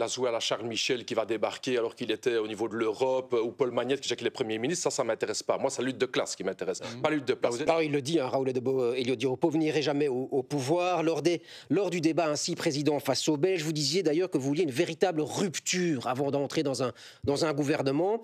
la jouer à la Charles Michel qui va débarquer alors qu'il était au niveau de l'Europe, ou Paul Magnette qui est le Premier ministre, ça ne m'intéresse pas. Moi, c'est la lutte de classe qui m'intéresse, pas la lutte de place. Alors, il le dit, Raoul Elio Di Rupo, vous n'irez jamais au pouvoir. Lors du débat ainsi président face aux Belges, vous disiez d'ailleurs que vous vouliez une véritable rupture avant d'entrer dans un gouvernement.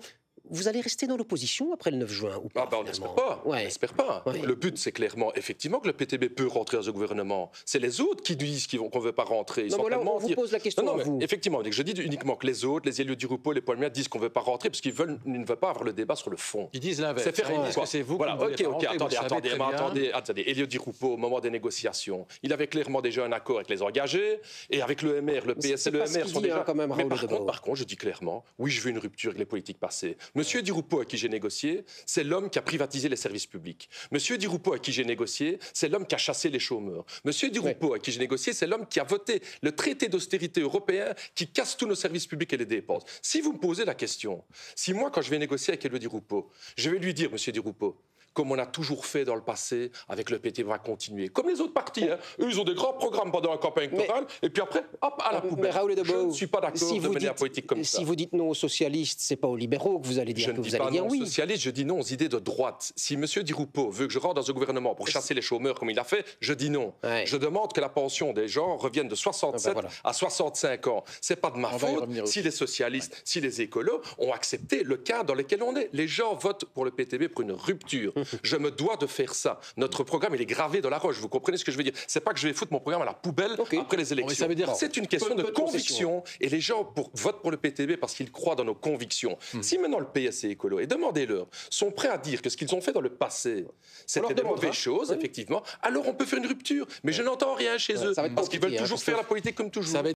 Vous allez rester dans l'opposition après le 9 juin ou pas? On n'espère pas. Ouais. On n'espère pas. Ouais. Le but, c'est clairement, effectivement, que le PTB peut rentrer dans un gouvernement. C'est les autres qui disent qu'on ne veut pas rentrer. Ils non, mais là, on vous pose la question à vous. Effectivement, je dis uniquement que les autres, les Elio Di Rupo, les Paul Magnette disent qu'on ne veut pas rentrer parce qu'ils ne veulent pas avoir le débat sur le fond. Ils disent l'inverse. Ils disent que c'est vous voilà, qui ne voulez pas rentrer. Attendez. Elio Di Rupo, au moment des négociations, il avait clairement déjà un accord avec les engagés et avec le MR, le PS et le MR sont déjà... quand même, Mais par contre, je dis clairement, oui, je veux une rupture avec les politiques passées. Monsieur Di Rupo, avec qui j'ai négocié, c'est l'homme qui a privatisé les services publics. Monsieur Di Rupo, avec qui j'ai négocié, c'est l'homme qui a chassé les chômeurs. Monsieur Di Rupo, avec qui j'ai négocié, c'est l'homme qui a voté le traité d'austérité européen qui casse tous nos services publics et les dépenses. Si vous me posez la question, si moi, quand je vais négocier avec Elio Di Rupo, je vais lui dire, monsieur Di Rupo, comme on a toujours fait dans le passé, avec le PT, on va continuer. Comme les autres partis, eux, ils ont des grands programmes pendant la campagne électorale, et puis après, hop, à la poubelle. Je ne suis pas d'accord de mener la politique comme ça. Si vous dites non aux socialistes, ce n'est pas aux libéraux que vous allez dire que vous allez dire oui. Je ne dis pas non aux socialistes, je dis non aux idées de droite. Si M. Di Rupo veut que je rentre dans un gouvernement pour chasser les chômeurs comme il a fait, je dis non. Ouais. Je demande que la pension des gens revienne de 67 à 65 ans. Ce n'est pas de ma faute si les socialistes, si les écolos ont accepté le cadre dans lequel on est. Les gens votent pour le PTB pour une rupture. Je me dois de faire ça. Notre programme, il est gravé dans la roche. Vous comprenez ce que je veux dire? C'est pas que je vais foutre mon programme à la poubelle après les élections. C'est une question de conviction. Et les gens votent pour le PTB parce qu'ils croient dans nos convictions. Si maintenant le PS et écolo, et demandez-leur, sont prêts à dire que ce qu'ils ont fait dans le passé, c'était des mauvaises choses, effectivement, alors on peut faire une rupture. Mais je n'entends rien chez eux parce qu'ils veulent toujours faire la politique comme toujours.